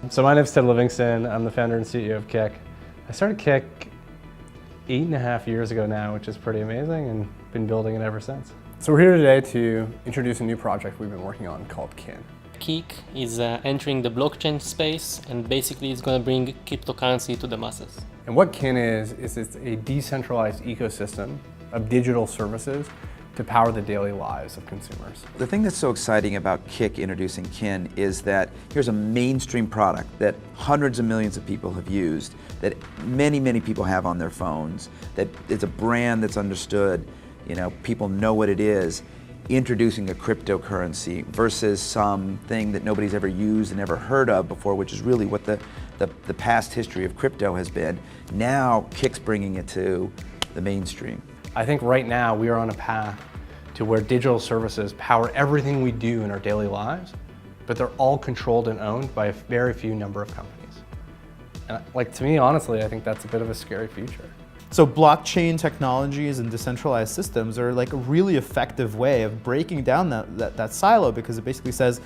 So my name's Ted Livingston. I'm the founder and CEO of Kik. I started Kik 8.5 years ago now, which is pretty amazing, and been building it ever since. So we're here today to introduce a new project we've been working on called Kin. Kik is entering the blockchain space, and basically it's going to bring cryptocurrency to the masses. And what Kin is it's a decentralized ecosystem of digital services to power the daily lives of consumers. The thing that's so exciting about Kik introducing Kin is that here's a mainstream product that hundreds of millions of people have used, that many people have on their phones, that it's a brand that's understood, people know what it is, introducing a cryptocurrency versus something that nobody's ever used and never heard of before, which is really what the past history of crypto has been. Now Kik's bringing it to the mainstream. I think right now we are on a path to where digital services power everything we do in our daily lives, but they're all controlled and owned by a very few number of companies. And to me, honestly, I think that's a bit of a scary future. So blockchain technologies and decentralized systems are like a really effective way of breaking down that silo, because it basically says,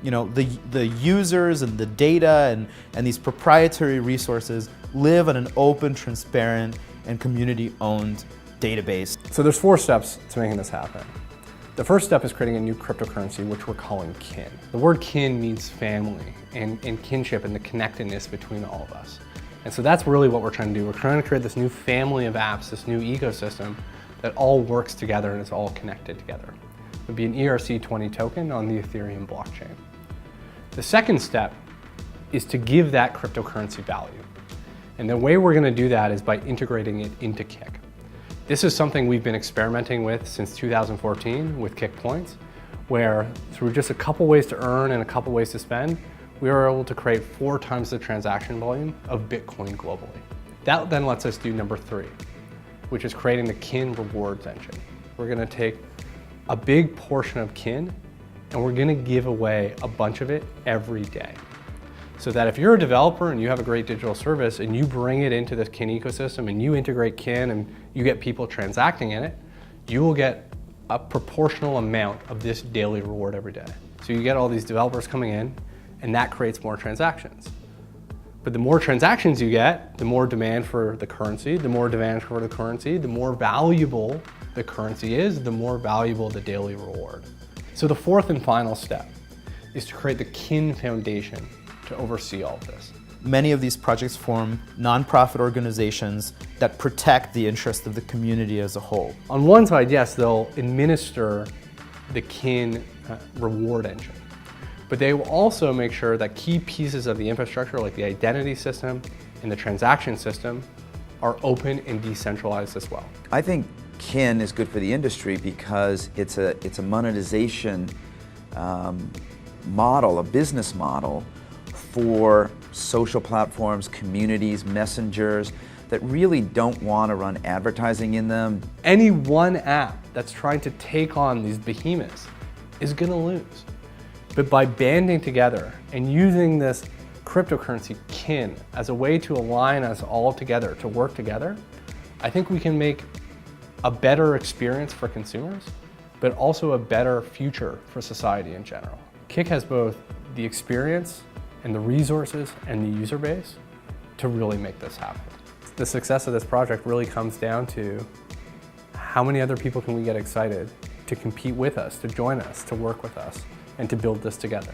the users and the data and these proprietary resources live on an open, transparent, and community-owned database. So there's 4 steps to making this happen. The first step is creating a new cryptocurrency, which we're calling Kin. The word Kin means family and kinship and the connectedness between all of us. And so that's really what we're trying to do. We're trying to create this new family of apps, this new ecosystem that all works together and is all connected together. It would be an ERC20 token on the Ethereum blockchain. The second step is to give that cryptocurrency value. And the way we're going to do that is by integrating it into Kik. This is something we've been experimenting with since 2014 with Kik Points, where through just a couple ways to earn and a couple ways to spend, we were able to create 4 times the transaction volume of Bitcoin globally. That then lets us do number 3, which is creating the Kin rewards engine. We're going to take a big portion of Kin and we're going to give away a bunch of it every day. So that if you're a developer and you have a great digital service and you bring it into this Kin ecosystem and you integrate Kin and you get people transacting in it, you will get a proportional amount of this daily reward every day. So you get all these developers coming in and that creates more transactions. But the more transactions you get, the more demand for the currency, the more demand for the currency, the more valuable the currency is, the more valuable the daily reward. So the 4th and final step is to create the Kin Foundation to oversee all of this. Many of these projects form nonprofit organizations that protect the interest of the community as a whole. On one side, yes, they'll administer the Kin reward engine, but they will also make sure that key pieces of the infrastructure, like the identity system and the transaction system, are open and decentralized as well. I think Kin is good for the industry because it's a monetization model, a business model for social platforms, communities, messengers that really don't want to run advertising in them. Any one app that's trying to take on these behemoths is going to lose. But by banding together and using this cryptocurrency Kin as a way to align us all together, to work together, I think we can make a better experience for consumers, but also a better future for society in general. Kik has both the experience and the resources and the user base to really make this happen. The success of this project really comes down to how many other people can we get excited to compete with us, to join us, to work with us, and to build this together.